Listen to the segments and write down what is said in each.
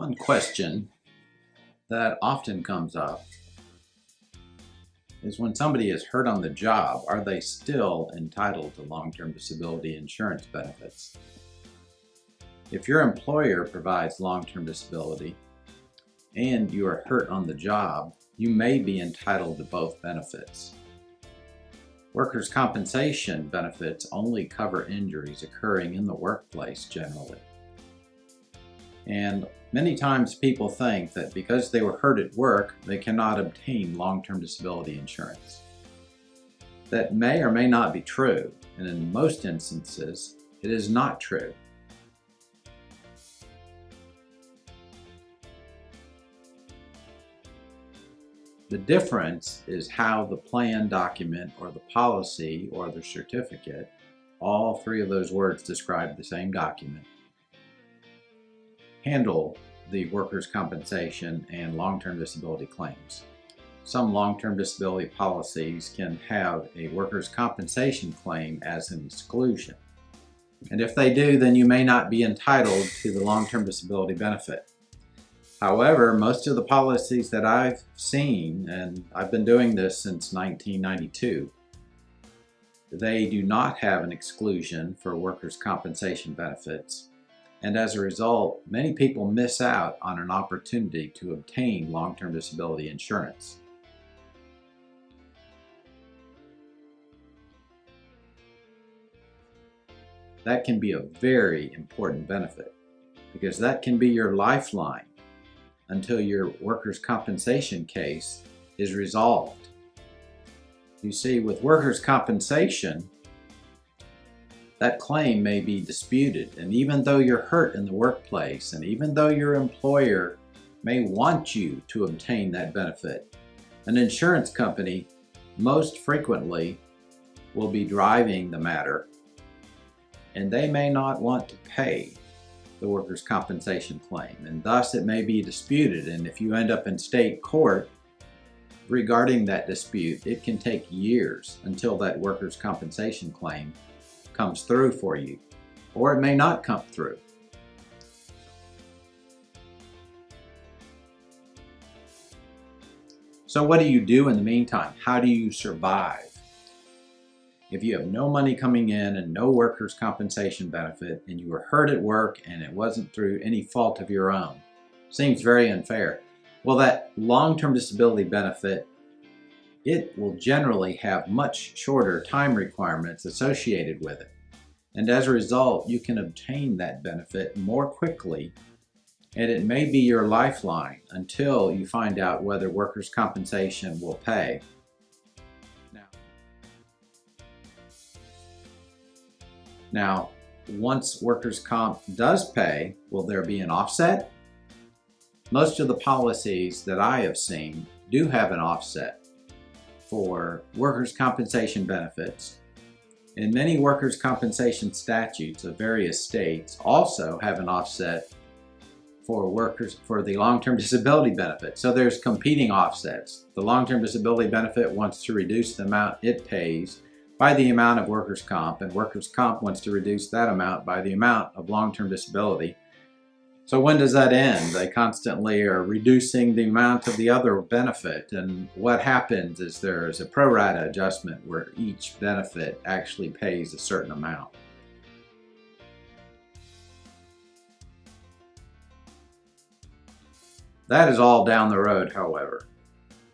One question that often comes up is when somebody is hurt on the job, are they still entitled to long-term disability insurance benefits? If your employer provides long-term disability and you are hurt on the job, you may be entitled to both benefits. Workers' compensation benefits only cover injuries occurring in the workplace generally. And many times people think that because they were hurt at work, they cannot obtain long-term disability insurance. That may or may not be true, and in most instances, it is not true. The difference is how the plan document or the policy or the certificate, all three of those words describe the same document, handle the workers' compensation and long-term disability claims. Some long-term disability policies can have a workers' compensation claim as an exclusion. And if they do, then you may not be entitled to the long-term disability benefit. However, most of the policies that I've seen, and I've been doing this since 1992, they do not have an exclusion for workers' compensation benefits. And as a result, many people miss out on an opportunity to obtain long-term disability insurance. That can be a very important benefit because that can be your lifeline until your workers' compensation case is resolved. You see, with workers' compensation, that claim may be disputed, and even though you're hurt in the workplace, and even though your employer may want you to obtain that benefit, an insurance company most frequently will be driving the matter, and they may not want to pay the workers' compensation claim, and thus it may be disputed. And if you end up in state court regarding that dispute, it can take years until that workers' compensation claim comes through for you, or it may not come through. So what do you do in the meantime? How do you survive? If you have no money coming in and no workers' compensation benefit, and you were hurt at work and it wasn't through any fault of your own, seems very unfair. Well, that long-term disability benefit, it will generally have much shorter time requirements associated with it. And as a result, you can obtain that benefit more quickly, and it may be your lifeline until you find out whether workers' compensation will pay. Now, once workers' comp does pay, will there be an offset? Most of the policies that I have seen do have an offset for workers' compensation benefits, and many workers' compensation statutes of various states also have an offset for the long-term disability benefit. So there's competing offsets. The long-term disability benefit wants to reduce the amount it pays by the amount of workers' comp, and workers' comp wants to reduce that amount by the amount of long-term disability. So when does that end? They constantly are reducing the amount of the other benefit, and what happens is there is a pro rata adjustment where each benefit actually pays a certain amount. That is all down the road, however.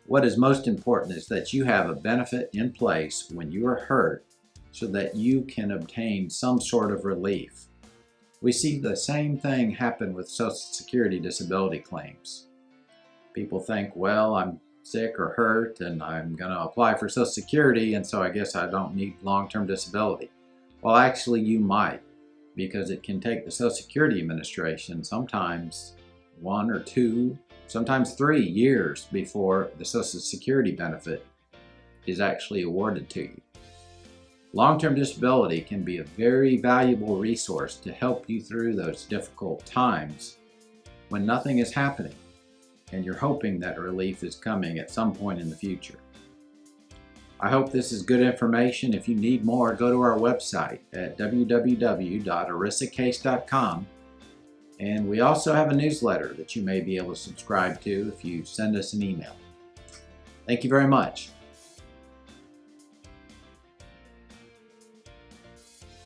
What is most important is that you have a benefit in place when you are hurt so that you can obtain some sort of relief. We see the same thing happen with Social Security disability claims. People think, well, I'm sick or hurt and I'm going to apply for Social Security, and so I guess I don't need long-term disability. Well, actually you might, because it can take the Social Security Administration sometimes 1 or 2, sometimes 3 years before the Social Security benefit is actually awarded to you. Long-term disability can be a very valuable resource to help you through those difficult times when nothing is happening and you're hoping that relief is coming at some point in the future. I hope this is good information. If you need more, go to our website at www.erisacase.com And we also have a newsletter that you may be able to subscribe to if you send us an email. Thank you very much.